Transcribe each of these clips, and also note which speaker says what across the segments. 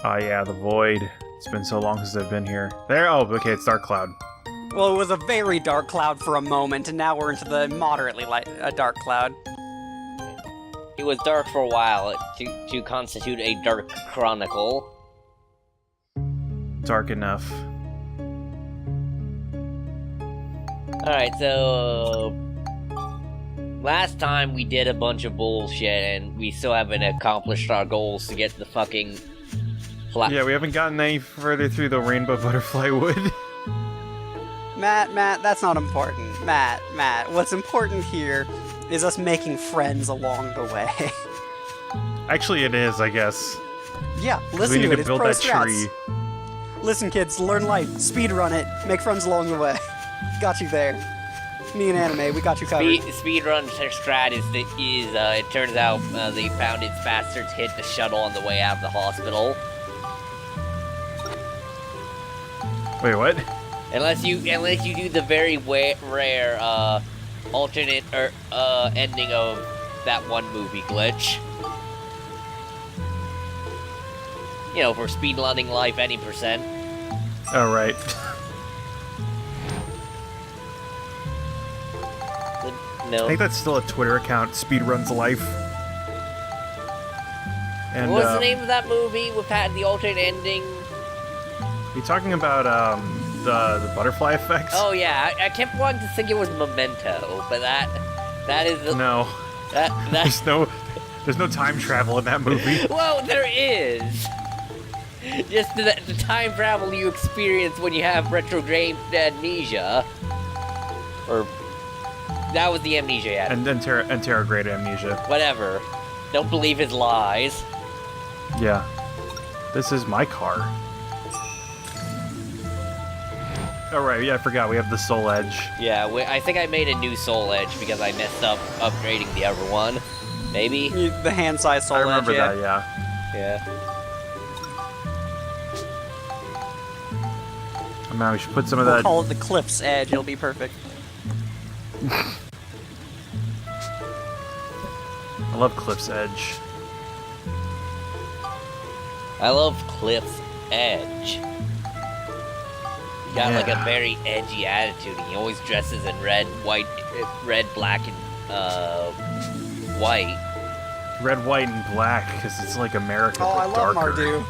Speaker 1: Oh yeah, the void. It's been so long since I've been here. There. Oh, okay. It's Dark Cloud.
Speaker 2: Well, it was a very dark cloud for a moment, and now we're into the moderately dark cloud.
Speaker 3: It was dark for a while to constitute a dark chronicle.
Speaker 1: Dark enough.
Speaker 3: Alright, so... Last time we did a bunch of bullshit, and we still haven't accomplished our goals to get the fucking...
Speaker 1: Yeah, we haven't gotten any further through the Rainbow Butterfly Wood.
Speaker 2: Matt, that's not important. Matt, what's important here is us making friends along the way.
Speaker 1: Actually, it is, I guess.
Speaker 2: Yeah, listen to it. It's
Speaker 1: build
Speaker 2: pro
Speaker 1: that
Speaker 2: strats.
Speaker 1: tree.
Speaker 2: Listen, kids, learn life, speedrun it, make friends along the way. Got you there. Me and Anime, we got you covered.
Speaker 3: Speedrun strat is it turns out the Pounded Bastards hit the shuttle on the way out of the hospital.
Speaker 1: Wait, what?
Speaker 3: Unless you do the very rare alternate ending of that one movie glitch. You know, for speedrunning life any percent.
Speaker 1: Oh, right.
Speaker 3: No.
Speaker 1: I think that's still a Twitter account, Speedruns Life. And,
Speaker 3: what was the name of that movie with the alternate ending?
Speaker 1: You talking about the butterfly effects?
Speaker 3: Oh yeah, I kept wanting to think it was Memento, but that is
Speaker 1: no.
Speaker 3: There's
Speaker 1: no time travel in that movie.
Speaker 3: Well, there is. Just the time travel you experience when you have retrograde amnesia, or that was the amnesia. Yeah.
Speaker 1: And interrograde amnesia.
Speaker 3: Whatever. Don't believe his lies.
Speaker 1: Yeah. This is my car. Oh right, yeah, I forgot. We have the Soul Edge.
Speaker 3: Yeah, I think I made a new Soul Edge because I messed up upgrading the other one. Maybe?
Speaker 2: The hand-sized Soul Edge,
Speaker 1: I remember that,
Speaker 3: yeah.
Speaker 1: Yeah. Oh man, we should put some of
Speaker 2: We'll
Speaker 1: that...
Speaker 2: call it the Cliff's Edge, it'll be perfect.
Speaker 1: I love Cliff's Edge.
Speaker 3: I love Cliff's Edge. He got like a very edgy attitude. He always dresses in red, black, and white.
Speaker 1: Red, white, and black, because it's like America,
Speaker 2: Oh,
Speaker 1: but
Speaker 2: I love
Speaker 1: darker.
Speaker 2: Mardu.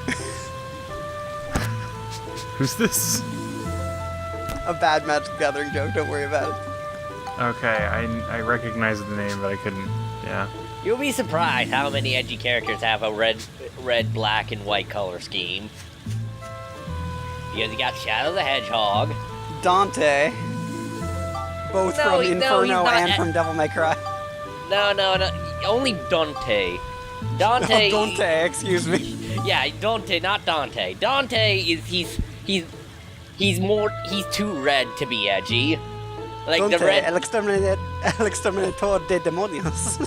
Speaker 1: Who's this?
Speaker 2: A bad Magic the Gathering joke, don't worry about it.
Speaker 1: Okay, I recognize the name, but I couldn't, yeah.
Speaker 3: You'll be surprised how many edgy characters have a red, black, and white color scheme. Because you got Shadow the Hedgehog.
Speaker 2: Dante. Both from Inferno and from Devil May Cry.
Speaker 3: No. Only Dante. Dante.
Speaker 2: Oh, Dante, excuse me.
Speaker 3: Yeah, Dante, not Dante. Dante is he's too red to be edgy. Like
Speaker 2: Dante,
Speaker 3: the red.
Speaker 2: el exterminator de demonios.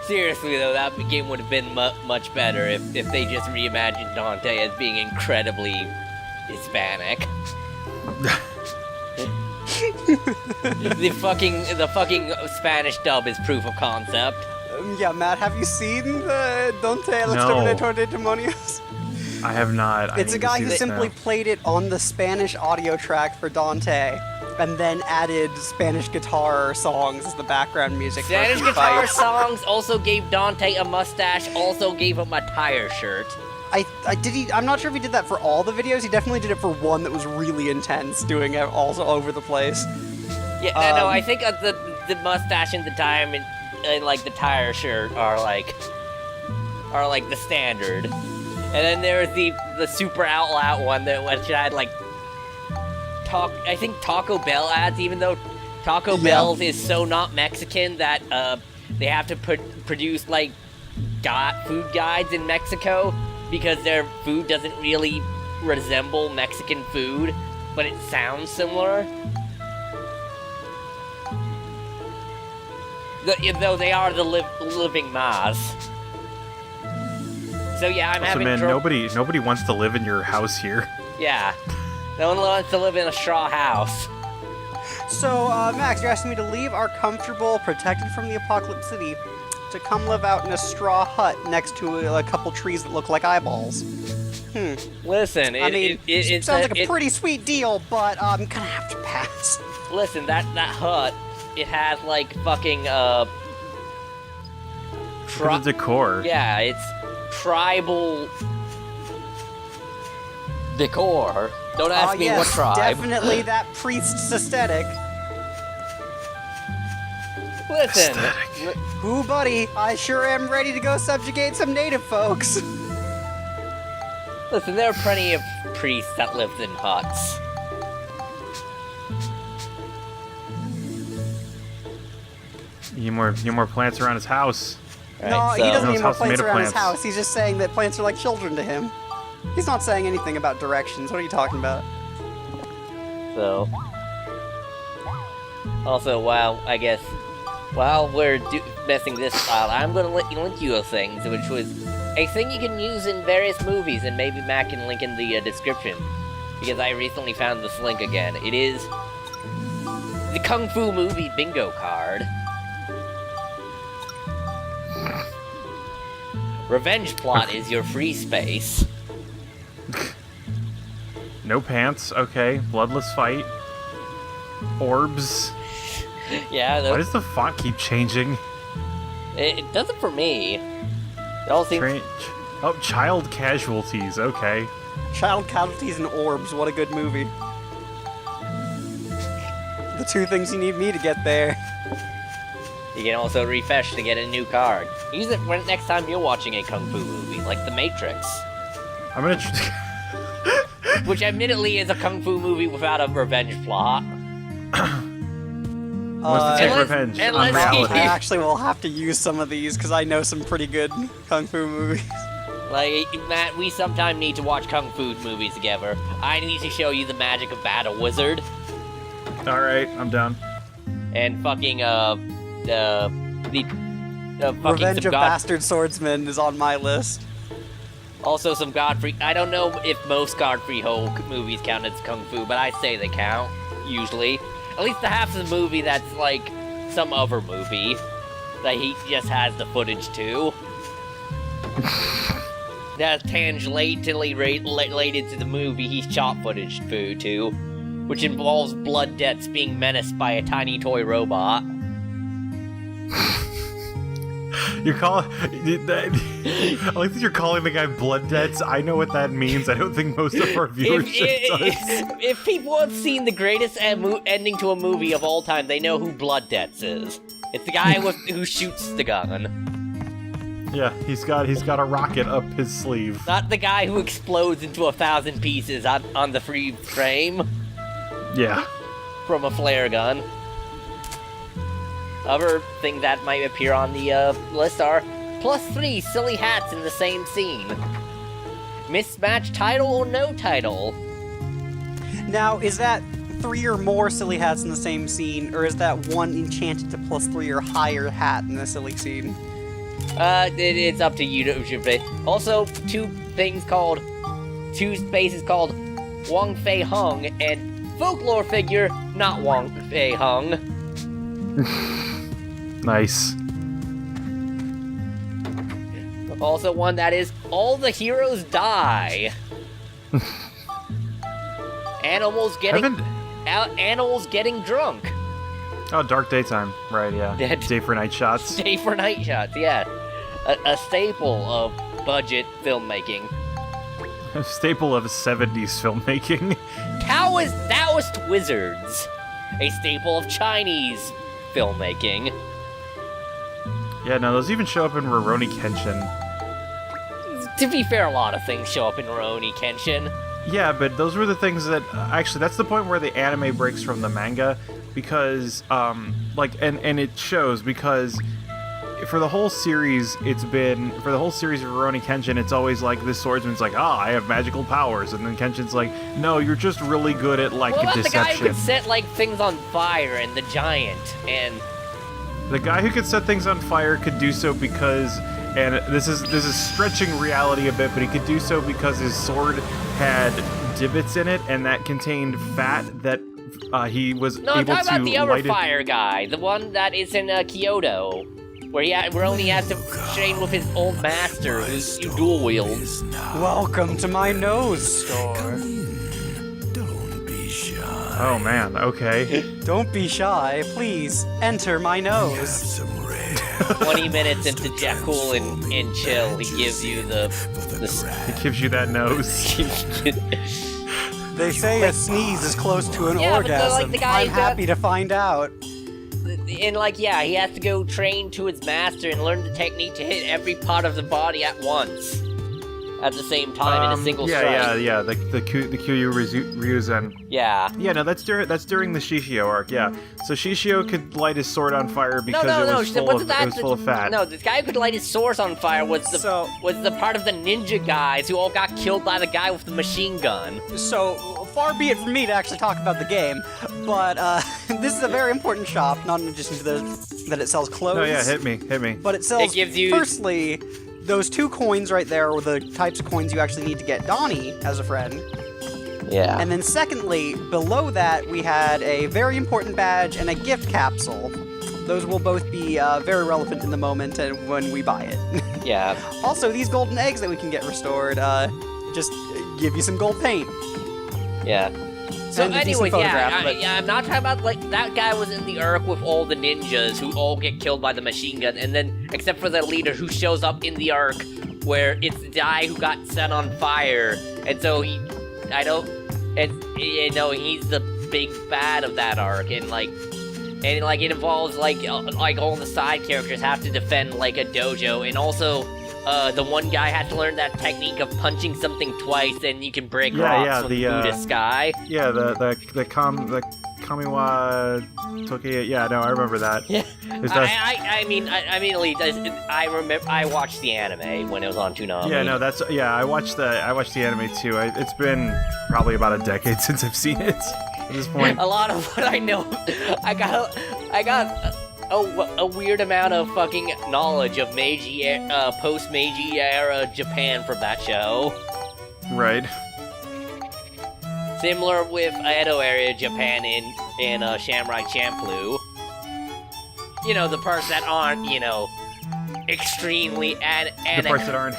Speaker 3: Seriously though, that game would have been much better if they just reimagined Dante as being incredibly Hispanic. the fucking Spanish dub is proof of concept.
Speaker 2: Yeah, Matt, have you seen the Dante el exterminator de demonios?
Speaker 1: I have not.
Speaker 2: It's a guy who simply played it on the Spanish audio track for Dante, and then added Spanish guitar songs as the background music.
Speaker 3: Spanish guitar songs also gave Dante a mustache, also gave him a tire shirt.
Speaker 2: I'm not sure if he did that for all the videos. He definitely did it for one that was really intense, doing it also over the place.
Speaker 3: Yeah, no, I think the mustache and the tire and like the tire shirt are like the standard. And then there's the super out loud one which had like I think Taco Bell ads, even though Taco Bell's is so not Mexican that they have to produce like food guides in Mexico because their food doesn't really resemble Mexican food, but it sounds similar. Though they are the living Maz. So yeah, I'm having
Speaker 1: nobody wants to live in your house here.
Speaker 3: Yeah. No one wants to live in a straw house.
Speaker 2: So, Max, you're asking me to leave our comfortable, protected from the apocalypse city to come live out in a straw hut next to a couple trees that look like eyeballs.
Speaker 3: Listen,
Speaker 2: it sounds like a pretty sweet deal, but I'm gonna have to pass.
Speaker 3: Listen, that hut, it has like fucking
Speaker 1: The decor.
Speaker 3: Yeah, it's tribal decor. Don't ask me what tribe.
Speaker 2: Definitely that priest's aesthetic.
Speaker 3: Listen,
Speaker 2: Ooh, buddy, I sure am ready to go subjugate some native folks.
Speaker 3: listen, there are plenty of priests that lived in huts.
Speaker 1: You need more plants around his house.
Speaker 2: No,
Speaker 3: Right,
Speaker 2: he doesn't
Speaker 1: His
Speaker 2: need more
Speaker 1: house is made
Speaker 2: plants
Speaker 1: of
Speaker 2: around his
Speaker 1: plants.
Speaker 2: house. He's just saying that plants are like children to him. He's not saying anything about directions. What are you talking about?
Speaker 3: So, also, while we're messing this file, I'm gonna link you a thing, which was a thing you can use in various movies, and maybe Matt can link in the description, because I recently found this link again. It is the Kung Fu movie bingo card. Revenge plot is your free space.
Speaker 1: No pants. Okay. Bloodless fight. Orbs.
Speaker 3: Yeah,
Speaker 1: Why does the font keep changing?
Speaker 3: it does it for me. It all seems.
Speaker 1: Strange. Oh, child casualties. Okay.
Speaker 2: Child Casualties and Orbs, what a good movie. The two things you need me to get there.
Speaker 3: You can also refresh to get a new card. Use it when next time you're watching a kung fu movie, like The Matrix,
Speaker 1: I'm gonna.
Speaker 3: which admittedly is a kung fu movie without a revenge plot.
Speaker 1: Wants to take
Speaker 3: unless-
Speaker 1: revenge on
Speaker 3: unless
Speaker 1: reality.
Speaker 2: I actually will have to use some of these because I know some pretty good kung fu movies.
Speaker 3: Like, Matt, we sometime need to watch kung fu movies together. I need to show you the magic of Battle Wizard
Speaker 1: All right, I'm down.
Speaker 3: and fucking fucking
Speaker 2: Revenge
Speaker 3: some
Speaker 2: of Bastard Swordsman is on my list.
Speaker 3: Also some Godfrey. I don't know if most Godfrey Ho movies count as kung fu, but I say they count usually. At least the half of the movie that's like some other movie that he just has the footage to. That's tangentially related to the movie he's shot footage to, which involves blood debts being menaced by a tiny toy robot.
Speaker 1: You're calling. I like that you're calling the guy blood debts. I know what that means. I don't think most of our viewership does.
Speaker 3: If people have seen the greatest ending to a movie of all time, they know who Blood Debts is. It's the guy who shoots the gun.
Speaker 1: Yeah, he's got a rocket up his sleeve.
Speaker 3: Not the guy who explodes into 1,000 pieces on the free frame
Speaker 1: Yeah.
Speaker 3: from a flare gun. Other things that might appear on the list are +3 silly hats in the same scene. Mismatched title or no title.
Speaker 2: Now, is that 3 or more silly hats in the same scene, or is that one enchanted to +3 or higher hat in the silly scene?
Speaker 3: It's up to you to pick. Also, two spaces called Wang Fei Hung and folklore figure not Wang Fei Hung.
Speaker 1: Nice.
Speaker 3: Also one that is all the heroes die. Animals getting drunk.
Speaker 1: Oh, Dark Daytime. Right, yeah.
Speaker 3: Dead.
Speaker 1: Day for night shots.
Speaker 3: Day for night shots, yeah. A staple of budget filmmaking.
Speaker 1: A staple of 70s filmmaking.
Speaker 3: Taoist wizards. A staple of Chinese filmmaking.
Speaker 1: Yeah, no, those even show up in Rurouni Kenshin.
Speaker 3: To be fair, a lot of things show up in Rurouni Kenshin.
Speaker 1: Yeah, but those were the things that actually that's the point where the anime breaks from the manga because and it shows because for the whole series of Rurouni Kenshin it's always like this swordsman's like, I have magical powers, and then Kenshin's like, no, you're just really good at like
Speaker 3: What about the guy who
Speaker 1: deception.
Speaker 3: could set like things on fire and the giant and
Speaker 1: The guy who could set things on fire could do so because, and this is stretching reality a bit, but he could do so because his sword had divots in it, and that contained fat that he was
Speaker 3: No, I'm
Speaker 1: able
Speaker 3: talking
Speaker 1: to
Speaker 3: about the other
Speaker 1: light it.
Speaker 3: fire guy, the one that is in Kyoto, where only has to train with his old master, who's dual wields.
Speaker 2: Welcome to my nose store.
Speaker 4: Don't be shy.
Speaker 1: Oh man, okay.
Speaker 2: Don't be shy. Please enter my nose.
Speaker 4: Some rare.
Speaker 3: 20 minutes into Jekyll and Chill, he gives you the
Speaker 1: It gives you that nose.
Speaker 2: They say a sneeze is close to an
Speaker 3: Yeah, but the,
Speaker 2: orgasm.
Speaker 3: like, the guy
Speaker 2: I'm
Speaker 3: got-
Speaker 2: happy to find out.
Speaker 3: And like, yeah, he has to go train to his master and learn the technique to hit every part of the body at once. At the same time in a single strike.
Speaker 1: Yeah. The Kyoryu Ryuzen.
Speaker 3: Yeah.
Speaker 1: Yeah, no, that's during the Shishio arc. Yeah, so Shishio could light his sword on fire because it was full of fat.
Speaker 3: No, this guy who could light his sword on fire was the part of the ninja guys who all got killed by the guy with the machine gun.
Speaker 2: So, far be it from me to actually talk about the game, but this is a very important shop, not in addition to that it sells clothes.
Speaker 1: No, yeah, hit me.
Speaker 2: But it sells,
Speaker 3: It gives you-
Speaker 2: firstly, those 2 coins right there are the types of coins you actually need to get Donnie as a friend.
Speaker 3: Yeah.
Speaker 2: And then secondly, below that, we had a very important badge and a gift capsule. Those will both be very relevant in the moment and when we buy it.
Speaker 3: Yeah.
Speaker 2: Also, these golden eggs that we can get restored just give you some gold paint.
Speaker 3: Yeah. So
Speaker 2: And a decent
Speaker 3: anyways,
Speaker 2: photograph, but-
Speaker 3: I'm not talking about, like, that guy was in the arc with all the ninjas who all get killed by the machine gun, and then, except for the leader who shows up in the arc where it's the guy who got set on fire, and so he's the big bad of that arc, and it involves, like all the side characters have to defend, like, a dojo, and also, the one guy had to learn that technique of punching something twice and you can break rocks with the Buddhist guy.
Speaker 1: Yeah, the Kamiwa Toki. Yeah, no, I remember that.
Speaker 3: Yeah.
Speaker 1: Is that-
Speaker 3: I watched the anime when it was on Toonami.
Speaker 1: Yeah, no, I watched the anime too. It's been probably about a decade since I've seen it at this point.
Speaker 3: A lot of what I know, I got a weird amount of fucking knowledge of post-Meiji era Japan from that show.
Speaker 1: Right.
Speaker 3: Similar with Edo area Japan in Samurai Champloo. You know, the parts that aren't, extremely
Speaker 1: The parts that aren't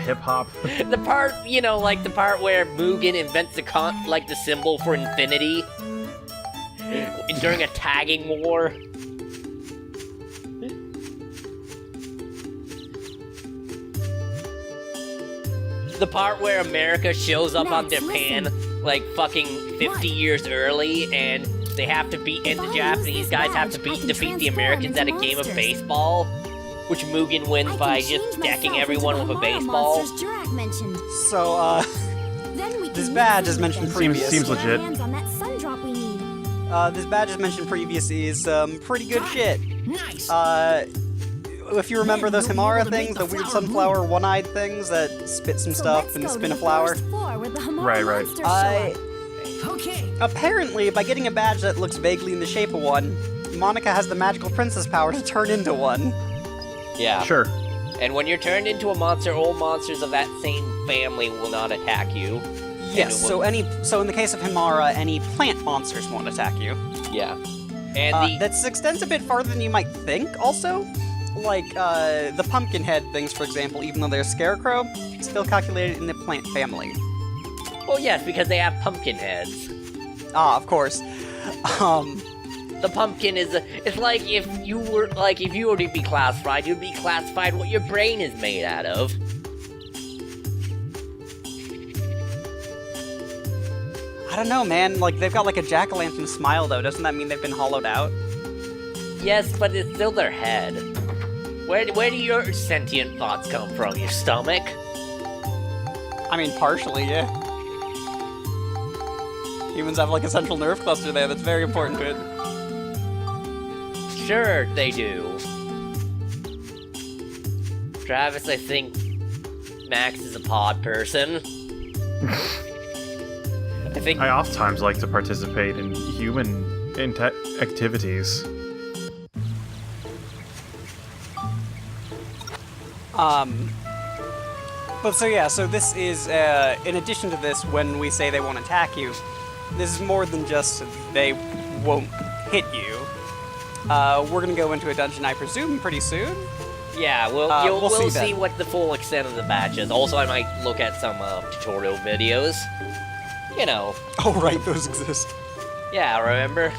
Speaker 1: hip hop.
Speaker 3: the part, like the part where Mugen invents the symbol for infinity during a tagging war. The part where America shows up on
Speaker 5: Max,
Speaker 3: Japan,
Speaker 5: listen.
Speaker 3: like, fucking 50
Speaker 5: What?
Speaker 3: years early, and they have to beat, and the
Speaker 5: If I
Speaker 3: Japanese
Speaker 5: use this
Speaker 3: guys have to
Speaker 5: badge, I can
Speaker 3: defeat the
Speaker 5: transform
Speaker 3: Americans at a
Speaker 5: into
Speaker 3: game of
Speaker 5: monsters.
Speaker 3: baseball, which Mugen wins
Speaker 5: I
Speaker 3: by
Speaker 5: can
Speaker 3: just
Speaker 5: change
Speaker 3: decking
Speaker 5: myself
Speaker 3: everyone
Speaker 5: into
Speaker 3: with a
Speaker 5: the Hamara
Speaker 3: baseball.
Speaker 5: monsters Jirak mentioned.
Speaker 2: So,
Speaker 5: Then we
Speaker 2: This
Speaker 5: can
Speaker 2: badge
Speaker 5: use
Speaker 2: is mentioned
Speaker 5: them.
Speaker 2: previous.
Speaker 1: Seems
Speaker 5: Get our
Speaker 1: legit.
Speaker 5: hands on that sun drop we need.
Speaker 2: this badge as mentioned previously is pretty good shit.
Speaker 4: Nice.
Speaker 2: If you remember those Hamara things, the weird sunflower one-eyed things that spit some
Speaker 5: So
Speaker 2: stuff
Speaker 5: let's
Speaker 2: and
Speaker 5: go to
Speaker 2: spin a
Speaker 5: the
Speaker 2: flower.
Speaker 5: first floor where the Hamara
Speaker 1: Right.
Speaker 5: monsters show
Speaker 2: I
Speaker 5: up.
Speaker 4: Okay.
Speaker 2: apparently, by getting a badge that looks vaguely in the shape of one, Monica has the magical princess power to turn into one.
Speaker 3: Yeah.
Speaker 1: Sure.
Speaker 3: And when you're turned into a monster, all monsters of that same family will not attack you.
Speaker 2: Yes. So in the case of Hamara, any plant monsters won't attack you.
Speaker 3: Yeah. And
Speaker 2: That extends a bit farther than you might think. Also, like the pumpkin head things, for example, even though they're a scarecrow, still calculated in the plant family.
Speaker 3: well, yes, because they have pumpkin heads.
Speaker 2: Ah, of course.
Speaker 3: The pumpkin is it's like if you were to be classified, you'd be classified what your brain is made out of.
Speaker 2: I don't know, man. Like they've got like a jack-o'-lantern smile, though. Doesn't that mean they've been hollowed out?
Speaker 3: Yes, but it's still their head. Where do your sentient thoughts come from? Your stomach?
Speaker 2: I mean, partially, yeah. Humans have like a central nerve cluster there that's very important to it.
Speaker 3: Sure, they do. Travis, I think Max is a pod person. I think
Speaker 1: I oftentimes like to participate in human activities.
Speaker 2: But so yeah, so this is, in addition to this, when we say they won't attack you, this is more than just they won't hit you. We're gonna go into a dungeon, I presume, pretty soon.
Speaker 3: Yeah,
Speaker 2: we'll
Speaker 3: we'll
Speaker 2: see
Speaker 3: see
Speaker 2: then.
Speaker 3: what the full extent of the badge is. Also, I might look at some tutorial videos. You know.
Speaker 2: Oh, right, those exist.
Speaker 3: Yeah, remember?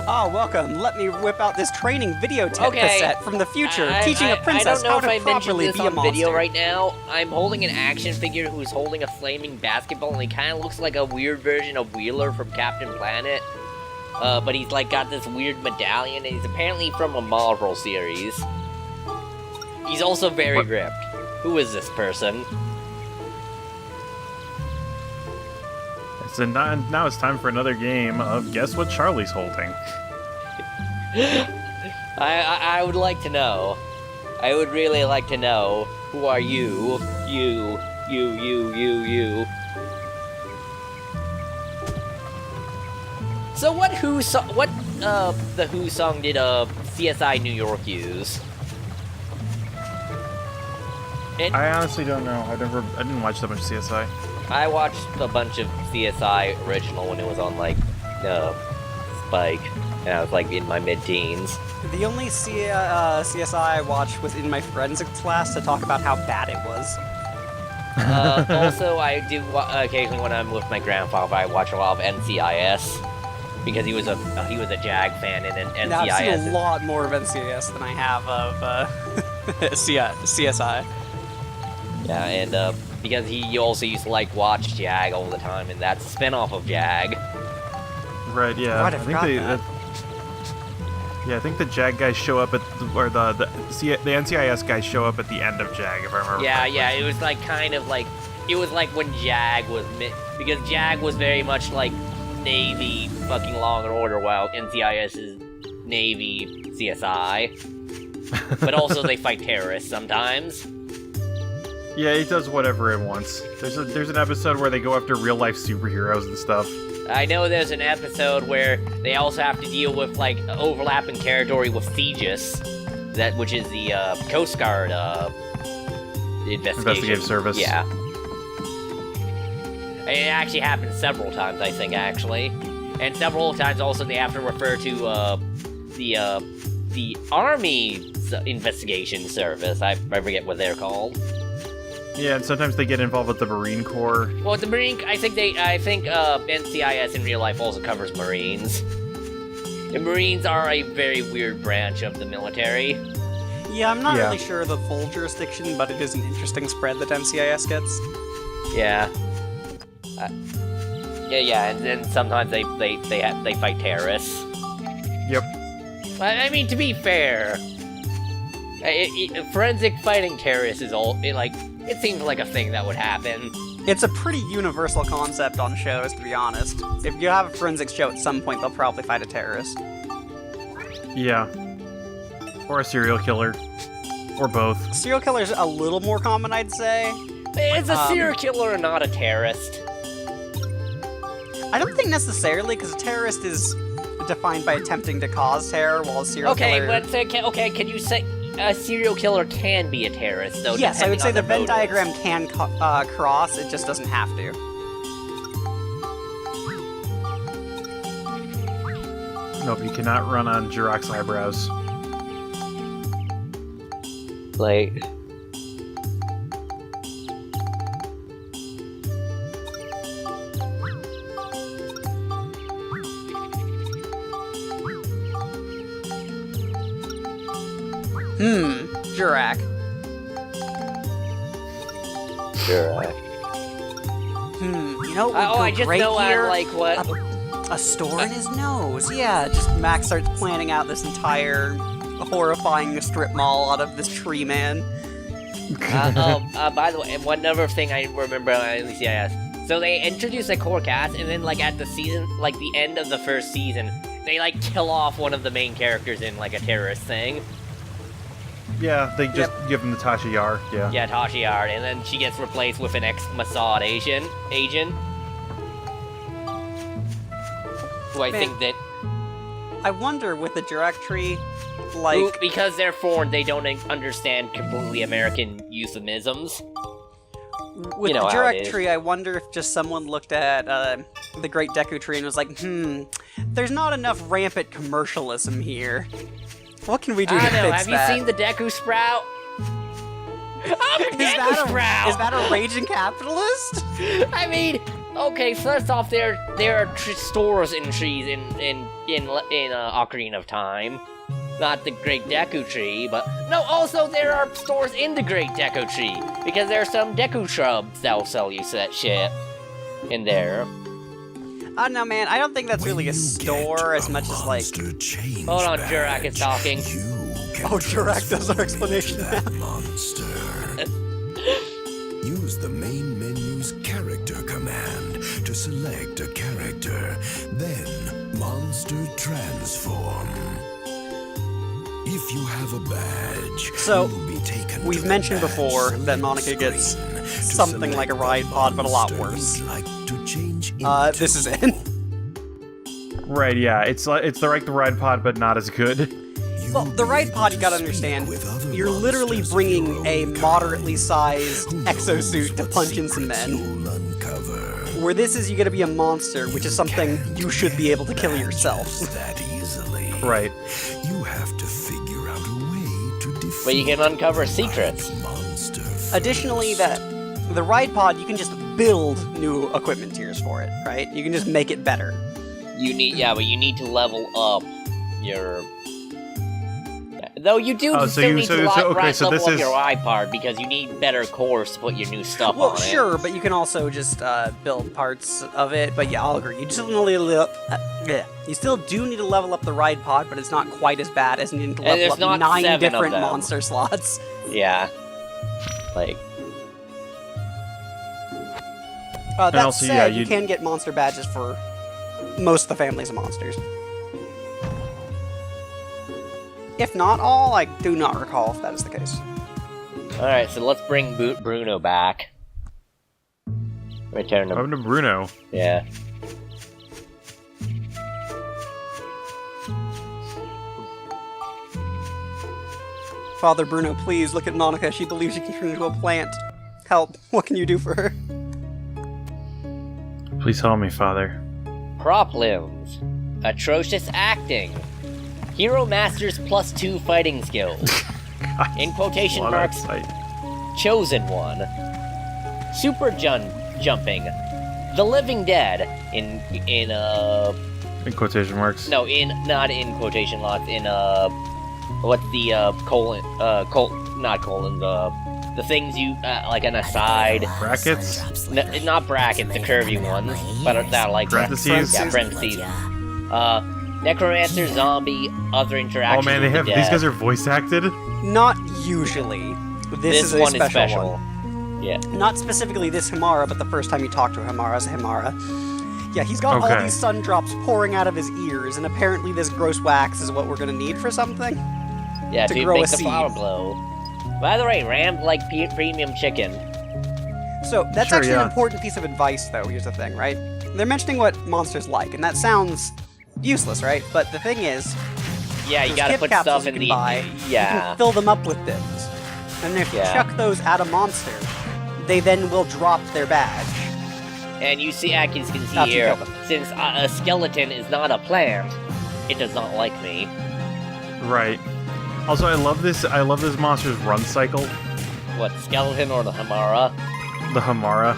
Speaker 2: Oh, welcome. Let me whip out this training videotape
Speaker 3: Okay.
Speaker 2: cassette from the future, teaching a princess
Speaker 3: I don't know
Speaker 2: how
Speaker 3: if
Speaker 2: to
Speaker 3: I mentioned
Speaker 2: properly
Speaker 3: this
Speaker 2: be a
Speaker 3: on
Speaker 2: monster.
Speaker 3: video right now. I'm holding an action figure who's holding a flaming basketball, and he kind of looks like a weird version of Wheeler from Captain Planet. But he's like got this weird medallion, and he's apparently from a Marvel series. He's also very ripped. Who is this person?
Speaker 1: So now it's time for another game of Guess What Charlie's Holding.
Speaker 3: I would like to know. I would really like to know. Who are you? You. So what the Who song did CSI New York use?
Speaker 1: I honestly don't know. I didn't watch that much CSI.
Speaker 3: I watched a bunch of CSI original when it was on like Spike, and I was like in my mid-teens.
Speaker 2: The only CSI I watched was in my forensics class to talk about how bad it was.
Speaker 3: Also, I do occasionally when I'm with my grandfather, I watch a lot of NCIS because he was a JAG fan and NCIS.
Speaker 2: Now, I've seen a lot more of NCIS than I have of CSI.
Speaker 3: Yeah, and because he also used to like watch JAG all the time, and that's a spin-off of JAG.
Speaker 1: Right, yeah.
Speaker 2: Right, I forgot that.
Speaker 1: Yeah, I think the JAG guys show up at the NCIS guys show up at the end of JAG, if I remember.
Speaker 3: Yeah,
Speaker 1: correctly.
Speaker 3: yeah, it was like kind of like it was like when JAG was because JAG was very much like Navy fucking Law and Order, while NCIS is Navy CSI. But also they fight terrorists sometimes.
Speaker 1: Yeah, it does whatever it wants. There's an episode where they go after real life superheroes and stuff.
Speaker 3: I know there's an episode where they also have to deal with like overlapping territory with Theegis, which is the Coast Guard
Speaker 1: Investigative service.
Speaker 3: Yeah. And it actually happened several times, I think, actually. And several times also they have to refer to the Army's investigation service. I forget what they're called.
Speaker 1: Yeah, and sometimes they get involved with the Marine Corps.
Speaker 3: Well, the Marine, I think NCIS in real life also covers Marines. And Marines are a very weird branch of the military.
Speaker 2: Yeah, I'm not
Speaker 1: Yeah.
Speaker 2: really sure of the full jurisdiction, but it is an interesting spread that NCIS gets.
Speaker 3: Yeah. Yeah, and then sometimes they fight terrorists.
Speaker 1: Yep.
Speaker 3: I mean, to be fair, forensic fighting terrorists is it seems like a thing that would happen.
Speaker 2: It's a pretty universal concept on shows, to be honest. If you have a forensics show at some point, they'll probably fight a terrorist.
Speaker 1: Yeah. Or a serial killer. Or both.
Speaker 2: Serial killer's a little more common, I'd say.
Speaker 3: It's a serial killer and not a terrorist.
Speaker 2: I don't think necessarily, because a terrorist is defined by attempting to cause terror, while a serial killer...
Speaker 3: Can you say a serial killer can be a terrorist, though?
Speaker 2: Yes, I would say the
Speaker 3: depending
Speaker 2: Venn
Speaker 3: on motives.
Speaker 2: diagram can cross, it just doesn't have to.
Speaker 1: Nope, you cannot run on Jirok's eyebrows.
Speaker 3: Like...
Speaker 2: Jurak.
Speaker 3: Sure.
Speaker 2: You know what would go
Speaker 3: I just
Speaker 2: great
Speaker 3: know
Speaker 2: here?
Speaker 3: I like what...
Speaker 2: A store in his nose. Yeah, just Max starts planning out this entire horrifying strip mall out of this tree man.
Speaker 3: By the way, one other thing I remember on NCIS. So they introduce a core cast, and then like at the season, like the end of the first season, they like kill off one of the main characters in like a terrorist thing.
Speaker 1: Yeah, they just give him the Tasha Yar. Yeah.
Speaker 3: Yeah, Tasha Yard, and then she gets replaced with an ex-Mossad agent. Who I
Speaker 2: Man.
Speaker 3: think that
Speaker 2: I wonder with the Jurak tree, like...
Speaker 3: because they're foreign, they don't understand completely American euphemisms.
Speaker 2: With
Speaker 3: You know
Speaker 2: the
Speaker 3: how it
Speaker 2: Jurek
Speaker 3: is.
Speaker 2: tree, I wonder if just someone looked at the Great Deku Tree and was like, there's not enough rampant commercialism here. What can we do
Speaker 3: I
Speaker 2: to
Speaker 3: don't know.
Speaker 2: fix
Speaker 3: Have
Speaker 2: that?
Speaker 3: you seen the Deku Sprout? I'm a
Speaker 2: Is
Speaker 3: Deku Sprout.
Speaker 2: is that a raging capitalist?
Speaker 3: I mean, okay. First off, there are stores in trees in Ocarina of Time, not the Great Deku Tree, but no. Also, there are stores in the Great Deku Tree because there are some Deku shrubs that will sell you that shit in there.
Speaker 2: I don't know, man. I don't think that's really a store as much as like.
Speaker 3: Hold on, Jurek is talking.
Speaker 2: Oh, Jurek does our explanation now.
Speaker 4: Monster. Use the main menu's character command to select a character, then monster transform. If you have a badge,
Speaker 2: So,
Speaker 4: you will be taken to
Speaker 2: we've
Speaker 4: the
Speaker 2: mentioned
Speaker 4: badge
Speaker 2: before that
Speaker 4: selection
Speaker 2: Monica gets
Speaker 4: screen to
Speaker 2: something
Speaker 4: select
Speaker 2: like a
Speaker 4: the
Speaker 2: ride pod, but a lot
Speaker 4: monster
Speaker 2: worse.
Speaker 4: you'd like to change
Speaker 2: This is
Speaker 4: into.
Speaker 2: it.
Speaker 1: Right, yeah. It's like the ride pod, but not as good.
Speaker 2: Well, the ride pod, you gotta understand, you're literally bringing a moderately sized exosuit to punch in some men. Where this is, you gotta be a monster, which is something you should be able to kill yourself.
Speaker 4: That easily.
Speaker 1: Right.
Speaker 4: You have to figure out a way to defeat.
Speaker 3: But you can uncover secrets.
Speaker 4: Monster.
Speaker 2: Additionally, the ride pod, you can just build new equipment tiers for it, right? You can just make it better.
Speaker 3: But you need to level up your. Though you do
Speaker 1: Oh, so
Speaker 3: still
Speaker 1: you-
Speaker 3: need
Speaker 1: so-
Speaker 3: to
Speaker 1: so- okay, so
Speaker 3: level
Speaker 1: this
Speaker 3: up
Speaker 1: is-
Speaker 3: your iPod because you need better cores to put your new stuff
Speaker 2: Well,
Speaker 3: on it.
Speaker 2: sure, but you can also just build parts of it. But yeah, I'll agree. You still do need to level up the ride pod, but it's not quite as bad as needing to
Speaker 3: And
Speaker 2: level
Speaker 3: there's
Speaker 2: up
Speaker 3: not
Speaker 2: 9
Speaker 3: 7 of
Speaker 2: different
Speaker 3: them.
Speaker 2: monster slots.
Speaker 3: Yeah. Like,
Speaker 2: That
Speaker 1: also,
Speaker 2: said,
Speaker 1: yeah,
Speaker 2: you
Speaker 1: you-
Speaker 2: can get monster badges for most of the families of monsters. If not all, I do not recall if that is the case.
Speaker 3: alright, so let's bring Bruno back. Return
Speaker 1: I'm
Speaker 3: him.
Speaker 1: to Bruno.
Speaker 3: Yeah.
Speaker 2: Father Bruno, please look at Monica. She believes she can turn into a plant. Help. What can you do for her?
Speaker 1: Please help me, Father.
Speaker 3: Prop limbs. Atrocious acting. Hero masters +2 fighting skills. In quotation
Speaker 1: What a
Speaker 3: marks,
Speaker 1: sight.
Speaker 3: chosen one. Super jumping. The Living Dead. In
Speaker 1: In quotation marks.
Speaker 3: No, not in quotation marks. In what's the not colon, the things you like an aside.
Speaker 1: Brackets?
Speaker 3: Not brackets, the curvy ones, but that are like
Speaker 1: Parentheses?
Speaker 3: Yeah, parentheses. Necromancer, zombie, other
Speaker 1: Oh
Speaker 3: interactions.
Speaker 1: man,
Speaker 3: with the
Speaker 1: these
Speaker 3: dead.
Speaker 1: guys are voice acted?
Speaker 2: Not usually. This is a
Speaker 3: one
Speaker 2: special
Speaker 3: is special.
Speaker 2: one.
Speaker 3: Yeah.
Speaker 2: Not specifically this Himara, but the first time you talk to a Himara as a Himara. Yeah, he's got all
Speaker 1: Okay.
Speaker 2: these sun drops pouring out of his ears, and apparently this gross wax is what we're gonna need for something.
Speaker 3: Yeah,
Speaker 2: To
Speaker 3: to
Speaker 2: grow
Speaker 3: make
Speaker 2: a
Speaker 3: the
Speaker 2: seed.
Speaker 3: flower blow. By the way, Ram like premium chicken.
Speaker 2: So that's
Speaker 1: Sure,
Speaker 2: actually
Speaker 1: yeah.
Speaker 2: an important piece of advice, though. Here's the thing, right? They're mentioning what monsters like, and that sounds useless, right? But the thing is,
Speaker 3: Yeah, you
Speaker 2: those
Speaker 3: gotta
Speaker 2: gift
Speaker 3: put
Speaker 2: capsules
Speaker 3: stuff
Speaker 2: you
Speaker 3: in
Speaker 2: can
Speaker 3: the
Speaker 2: buy, you
Speaker 3: yeah.
Speaker 2: can fill them up with things, and if you
Speaker 3: Yeah.
Speaker 2: chuck those at a monster, they then will drop their badge.
Speaker 3: And you see, as you can see
Speaker 2: After you
Speaker 3: here,
Speaker 2: kill them.
Speaker 3: since a skeleton is not a plant, it does not like me.
Speaker 1: Right. Also, I love this monster's run cycle.
Speaker 3: What, skeleton or the Hamara?
Speaker 1: The Hamara.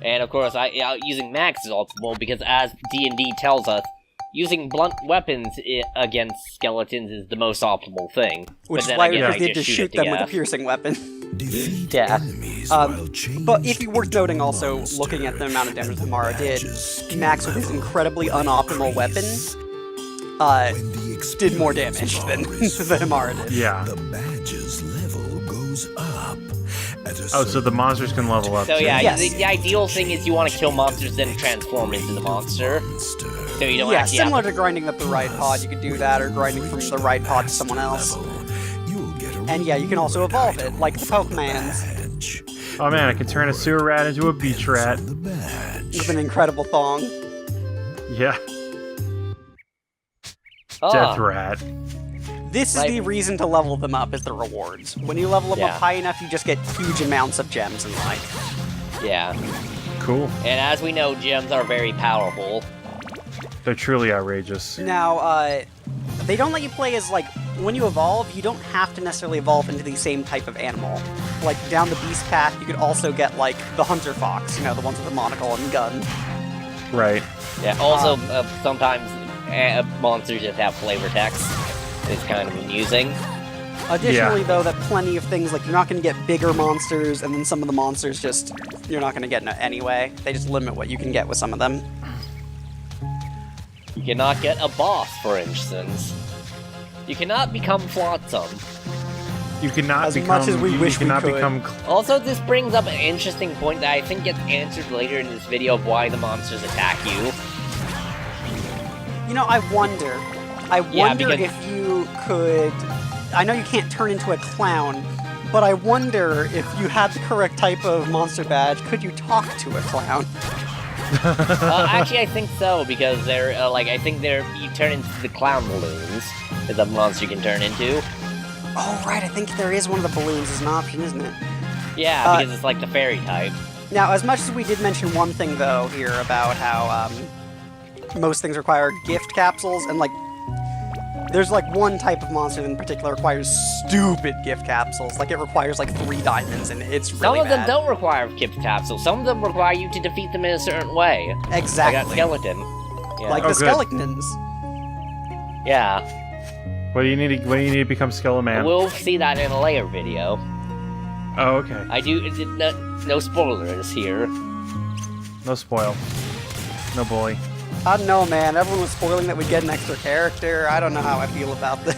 Speaker 3: And of course, using Max is optimal because, as D&D tells us, using blunt weapons against skeletons is the most optimal thing.
Speaker 2: Which
Speaker 3: But
Speaker 2: is
Speaker 3: then
Speaker 2: why
Speaker 3: again,
Speaker 2: we
Speaker 3: I
Speaker 2: need
Speaker 3: just
Speaker 2: to shoot
Speaker 3: it
Speaker 2: them with a
Speaker 3: death.
Speaker 2: piercing weapon.
Speaker 4: Defeat
Speaker 3: Yeah.
Speaker 4: enemies while changed
Speaker 2: But if you worth noting also,
Speaker 4: into
Speaker 2: looking at the amount of damage
Speaker 4: monster.
Speaker 2: Hamara did,
Speaker 4: Badges
Speaker 2: Max with his
Speaker 4: level
Speaker 2: incredibly unoptimal weapon,
Speaker 4: When the
Speaker 2: did more damage
Speaker 4: experience
Speaker 2: than
Speaker 4: bar is
Speaker 2: the Hamara did.
Speaker 1: Yeah.
Speaker 4: The badge's level goes up. At a
Speaker 1: Oh, so the monsters can level up
Speaker 3: So
Speaker 1: too.
Speaker 3: yeah,
Speaker 2: Yes.
Speaker 3: the ideal thing is you want to kill monsters, then transform into the monster. So you don't
Speaker 2: Yeah,
Speaker 3: actually
Speaker 2: similar
Speaker 3: have
Speaker 2: to grinding up the ride pod, you could do that, or grinding from the ride pod to someone else. And yeah, you can also evolve it, like the Pokemans,
Speaker 1: Oh man, I can turn a sewer rat into a beach rat.
Speaker 2: with an incredible thong.
Speaker 1: Yeah.
Speaker 3: Oh,
Speaker 1: Death rat.
Speaker 2: This is the reason to level them up, is the rewards. When you level them up high enough, you just get huge amounts of gems in life.
Speaker 3: Yeah.
Speaker 1: Cool.
Speaker 3: And as we know, gems are very powerful.
Speaker 1: They're truly outrageous.
Speaker 2: Now, they don't let you play as, like, when you evolve, you don't have to necessarily evolve into the same type of animal. Like, down the beast path, you could also get, like, the hunter fox, you know, the ones with the monocle and gun.
Speaker 1: Right.
Speaker 3: Yeah, also, sometimes monsters just have flavor text. It's kind of amusing.
Speaker 2: Additionally, though, that plenty of things, like, you're not going to get bigger monsters, and then some of the monsters just, you're not going to get anyway. They just limit what you can get with some of them.
Speaker 3: You cannot get a boss, for instance. You cannot become Flotsam.
Speaker 1: You cannot
Speaker 2: As
Speaker 1: become.
Speaker 2: much as we wish we
Speaker 1: cannot
Speaker 2: could.
Speaker 1: become.
Speaker 3: Also, this brings up an interesting point that I think gets answered later in this video of why the monsters attack you.
Speaker 2: You know, I wonder
Speaker 3: because-
Speaker 2: if you could... I know you can't turn into a clown, but I wonder if you had the correct type of monster badge, could you talk to a clown?
Speaker 3: Actually, I think so, because they're, I think you turn into the clown balloons, is a monster you can turn into.
Speaker 2: Oh, right, I think there is one of the balloons as an option, isn't it?
Speaker 3: Yeah, because it's like the fairy type.
Speaker 2: Now, as much as we did mention one thing, though, here about how, most things require gift capsules, and, like, there's, like, one type of monster that in particular requires stupid gift capsules. Like, it requires, like, 3 diamonds, and it's really
Speaker 3: Some of them
Speaker 2: bad.
Speaker 3: don't require gift capsules. Some of them require you to defeat them in a certain way.
Speaker 2: Exactly.
Speaker 3: Like that skeleton. Yeah.
Speaker 2: Like
Speaker 1: Oh,
Speaker 2: the
Speaker 1: good.
Speaker 2: skeletons.
Speaker 3: Yeah.
Speaker 1: What do you need to become Skeleman?
Speaker 3: We'll see that in a later video.
Speaker 1: Oh, okay.
Speaker 3: No spoilers here.
Speaker 1: No spoil. No bully.
Speaker 2: I don't know, man. Everyone was spoiling that we'd get an extra character. I don't know how I feel about this.